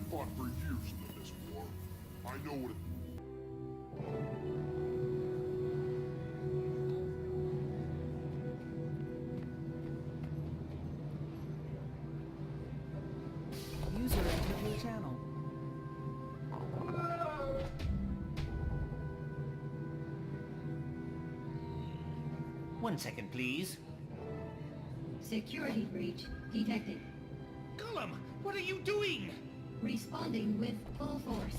fought for years in this war. I know what it... User entered your channel. One second, please. Security breach detected. Gollum, what are you doing? Responding with full force.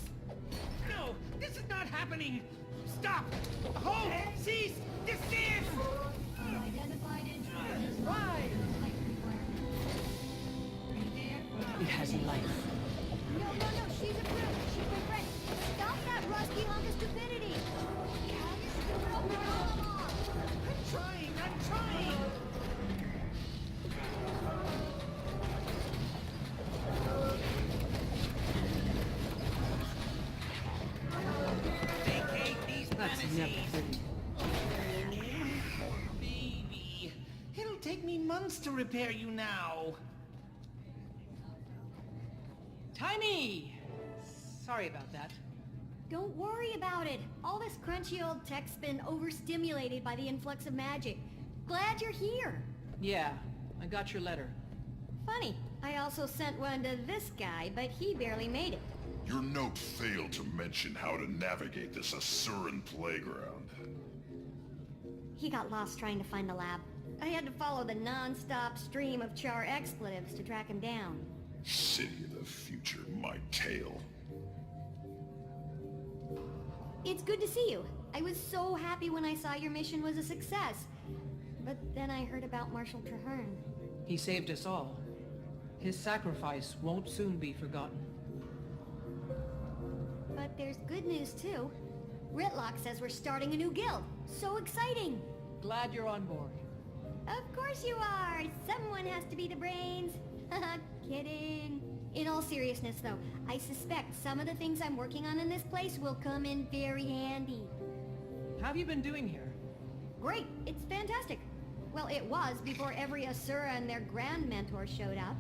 No, this is not happening. Stop! Halt! Cease! Desist! Unidentified intruder. Why? It has a life. No, she's a brute. She's my friend. Stop that rusty hunk of stupidity. I'm trying! Vacate these That's never fantasies. pretty. Baby, it'll take me months to repair you now. Timey! Sorry about that. Don't worry about it. All this crunchy old tech's been overstimulated by the influx of magic. Glad you're here. Yeah, I got your letter. Funny, I also sent one to this guy, but he barely made it. Your note failed to mention how to navigate this Asuran playground. He got lost trying to find the lab. I had to follow the non-stop stream of char expletives to track him down. City of the future, my tale. It's good to see you. I was so happy when I saw your mission was a success. But then I heard about Marshal Traherne. He saved us all. His sacrifice won't soon be forgotten. But there's good news too. Ritlock says we're starting a new guild. So exciting! Glad you're on board. Of course you are! Someone has to be the brains. Haha, kidding. In all seriousness though, I suspect some of the things I'm working on in this place will come in very handy. How have you been doing here? Great! It's fantastic! Well, it was before every Asura and their grand mentor showed up.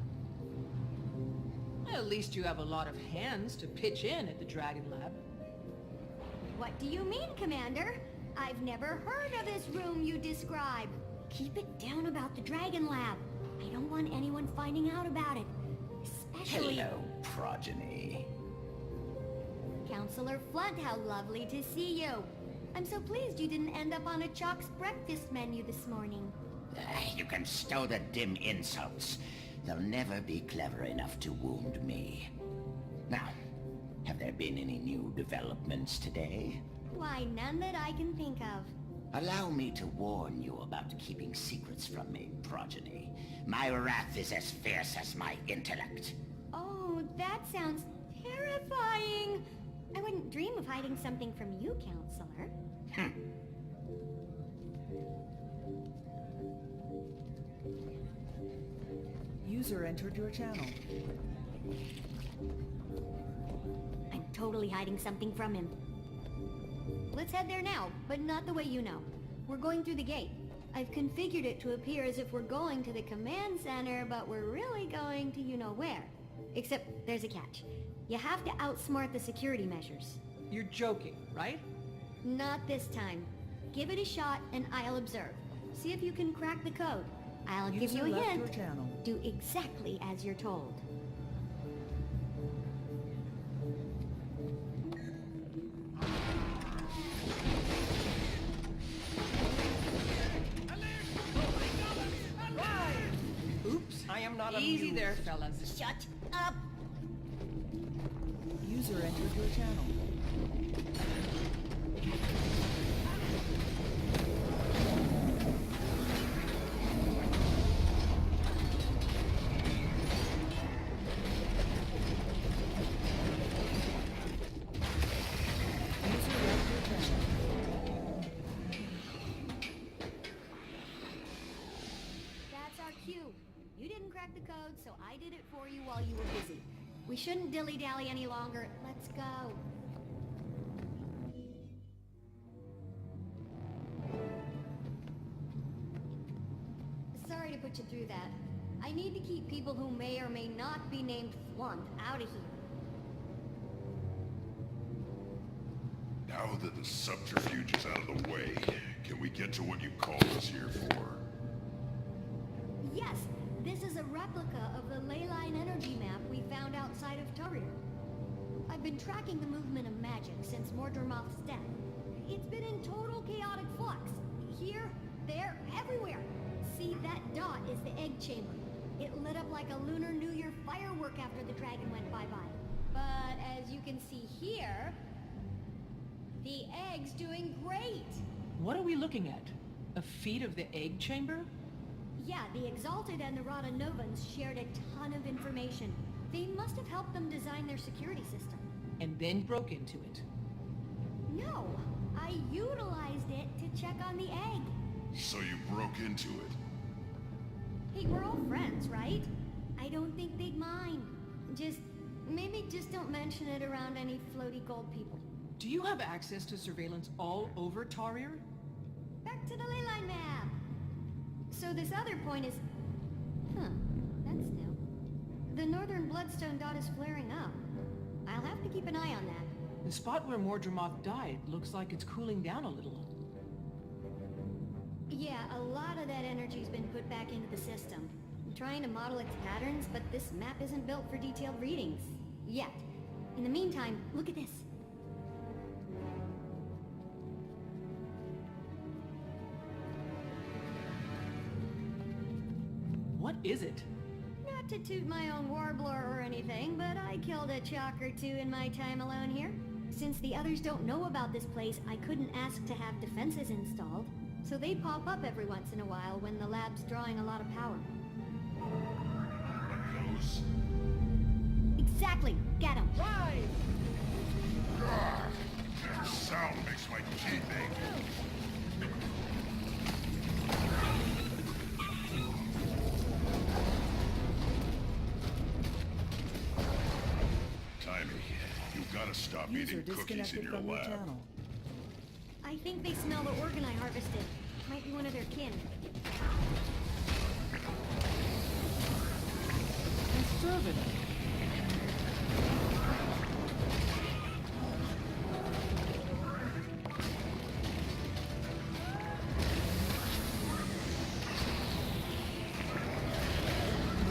At least you have a lot of hands to pitch in at the Dragon Lab. What do you mean, Commander? I've never heard of this room you describe. Keep it down about the Dragon Lab. I don't want anyone finding out about it. Especially... Hello, progeny. Counselor Flunt, how lovely to see you. I'm so pleased you didn't end up on a Chalk's breakfast menu this morning. You can stow the dim insults. They'll never be clever enough to wound me. Now, have there been any new developments today? Why, none that I can think of. Allow me to warn you about keeping secrets from me, progeny. My wrath is as fierce as my intellect. Oh, that sounds terrifying. I wouldn't dream of hiding something from you, Counselor. User entered your channel. I'm totally hiding something from him. Let's head there now, but not the way you know. We're going through the gate. I've configured it to appear as if we're going to the command center, but we're really going to you-know-where. Except there's a catch. You have to outsmart the security measures. You're joking, right? Not this time. Give it a shot and I'll observe. See if you can crack the code. I'll give you a User left hint. your channel. Do exactly as you're told. Oops. I am not Easy amused. there, fellas. Shut up! User entered your channel. User left your channel. That's our cue. You didn't crack the code, so I did it for you while you were busy. We shouldn't dilly-dally any longer. Let's go. Sorry to put you through that. I need to keep people who may or may not be named Flunt out of here. Now that the subterfuge is out of the way, can we get to what you called us here for? Yes, this is a replica of the leyline energy map we found outside of Tarir. I've been tracking the movement of magic since Mordremoth's death. It's been in total chaotic flux. Here, there, everywhere. See, that dot is the egg chamber. It lit up like a Lunar New Year firework after the dragon went bye-bye. But as you can see here, the egg's doing great. What are we looking at? A feed of the egg chamber? Yeah, the Exalted and the Rada Novans shared a ton of information. They must have helped them design their security system. And then broke into it. No, I utilized it to check on the egg. So you broke into it? Hey, we're all friends, right? I don't think they'd mind. Maybe just don't mention it around any floaty gold people. Do you have access to surveillance all over Tarir? Back to the leyline map. So this other point is... Huh, that's new. The northern bloodstone dot is flaring up. I'll have to keep an eye on that. The spot where Mordremoth died looks like it's cooling down a little. Yeah, a lot of that energy's been put back into the system. I'm trying to model its patterns, but this map isn't built for detailed readings. Yet. In the meantime, look at this. What is it? Not to toot my own warbler or anything, but I killed a chalk or two in my time alone here. Since the others don't know about this place, I couldn't ask to have defenses installed. So they pop up every once in a while when the lab's drawing a lot of power. Those... Exactly! Get him! Right! That sound makes my teeth ache. Timmy, you gotta stop User eating cookies in disconnected your from your lab. channel. I think they smell the organ I harvested. Might be one of their kin. A servant.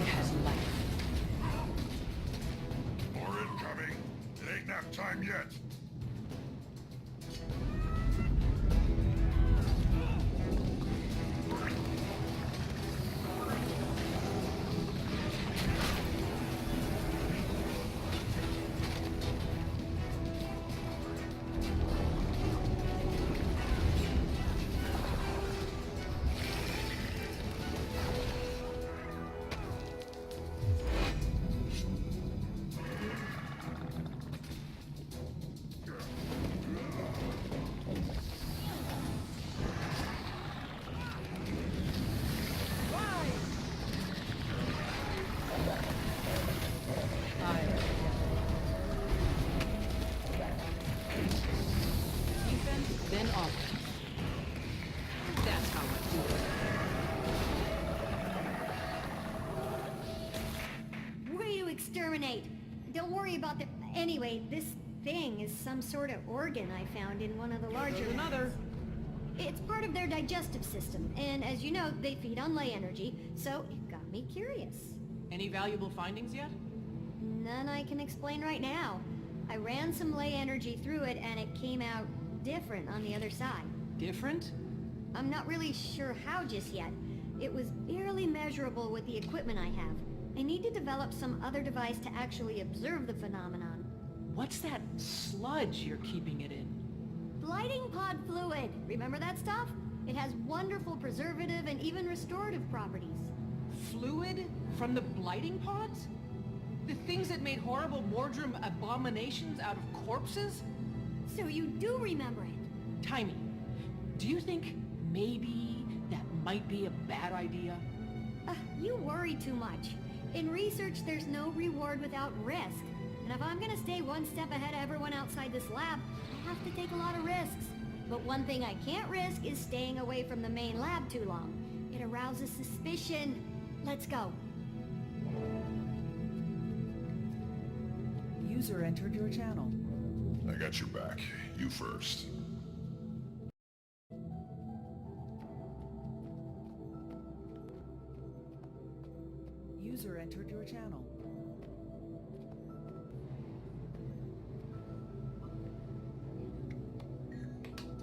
It has life. More incoming. It ain't nap time yet. Defense, then offense. That's how I do it. Way to exterminate! Don't worry about the... Anyway, this thing is some sort of organ I found in one of the larger... There's another. It's part of their digestive system, and as you know, they feed on ley energy, so it got me curious. Any valuable findings yet? None I can explain right now. I ran some ley energy through it, and it came out different on the other side. Different? I'm not really sure how just yet. It was barely measurable with the equipment I have. I need to develop some other device to actually observe the phenomenon. What's that sludge you're keeping it in? Blighting pod fluid. Remember that stuff? It has wonderful preservative and even restorative properties. Fluid from the blighting pods? The things that made horrible Mordrum abominations out of corpses? So you do remember it? Timey, do you think maybe that might be a bad idea? You worry too much. In research, there's no reward without risk. And if I'm gonna stay one step ahead of everyone outside this lab, I have to take a lot of risks. But one thing I can't risk is staying away from the main lab too long. It arouses suspicion. Let's go. User entered your channel. I got your back. You first. User entered your channel.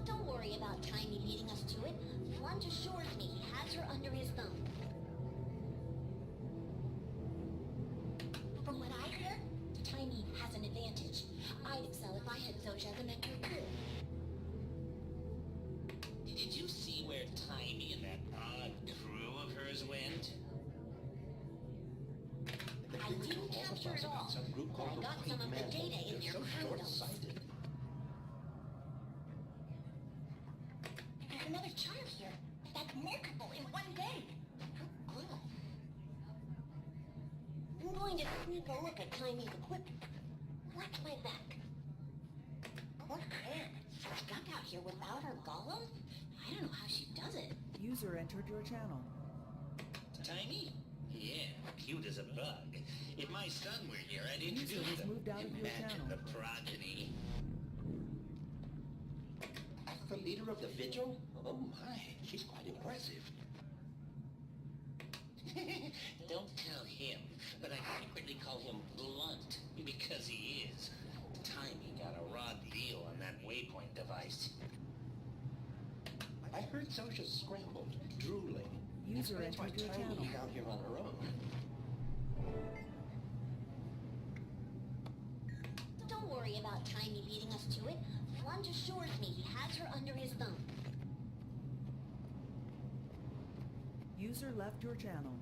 Don't worry about Tiny leading us to it. Flunch assures me he has her under his thumb. From what I hear, Tiny has an advantage. I'd excel if I had Zosha as a mentor too. Did you see where Tiny and that odd crew of hers went? I didn't capture it all, but I got some of the data in their crew notes. There's another charm here. That's multiple in one day. How good. I'm going to sneak a look at Tiny's equipment. Watch my back. Poor Cran. Stuck out here without her golem? I don't know how she does it. User entered your channel. Tiny? Yeah, cute as a bug. If my son were here, I'd User introduce has him. moved out of your Imagine channel. the progeny. The leader of the Vigil? Oh my, she's quite impressive. Don't tell him, but I secretly call him Blunt, because he is. Tiny got a raw deal on that waypoint device. I heard Zosha scrambled, drooling. User That's why entered your Tiny channel. is out here on her own. Don't worry about Tiny leading us to it. Flunch assures me he has her under his thumb. User left your channel.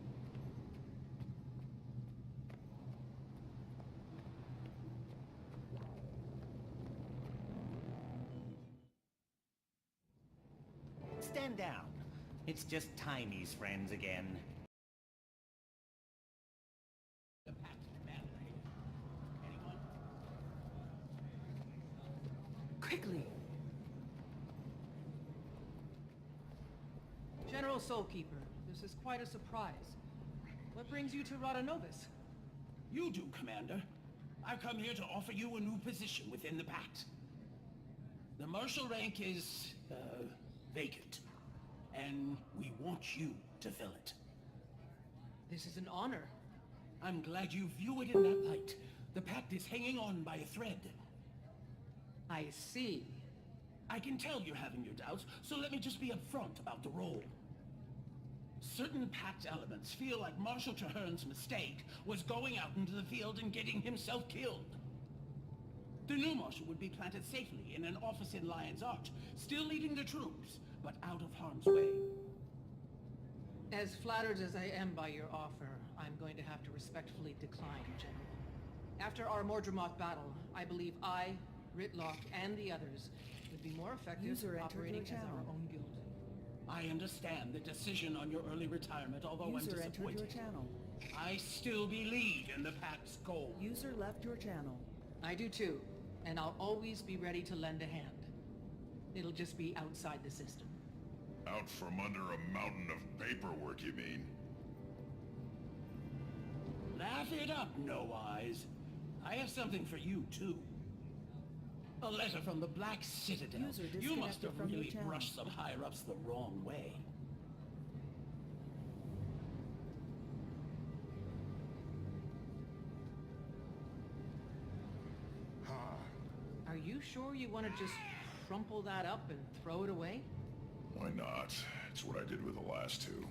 Stand down. It's just Tiny's friends again. Quickly! General Soulkeeper, this is quite a surprise. What brings you to Radanovis? You do, Commander. I've come here to offer you a new position within the Pact. The Marshal rank is, vacant. And we want you to fill it. This is an honor. I'm glad you view it in that light. The Pact is hanging on by a thread. I see. I can tell you're having your doubts, so let me just be upfront about the role. Certain Pact elements feel like Marshal Traherne's mistake was going out into the field and getting himself killed. The new Marshal would be planted safely in an office in Lion's Arch, still leading the troops, but out of harm's way. As flattered as I am by your offer, I'm going to have to respectfully decline, General. After our Mordremoth battle, I believe I, Ritlock, and the others would be more effective User entered operating your as our channel. own guild. I understand the decision on your early retirement, although User I'm entered your disappointed. channel. I still believe in the Pact's goal. User left your channel. I do too, and I'll always be ready to lend a hand. It'll just be outside the system. Out from under a mountain of paperwork, you mean? Laugh it up, No Eyes. I have something for you, too. A letter from the Black Citadel. User You must disconnected have from your really channel. brushed some higher-ups the wrong way. Are you sure you want to just crumple that up and throw it away? Why not? It's what I did with the last two.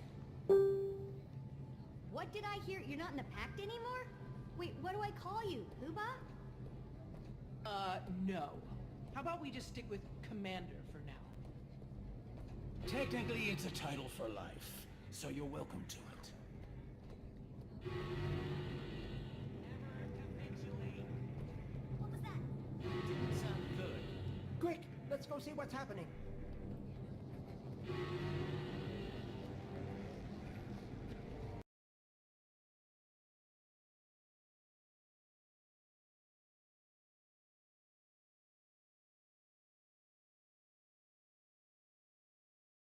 What did I hear? You're not in the pact anymore? Wait, what do I call you? Poobah? No. How about we just stick with Commander for now? Technically, it's a title for life, so you're welcome to it. What was that? Didn't sound good. Quick, let's go see what's happening.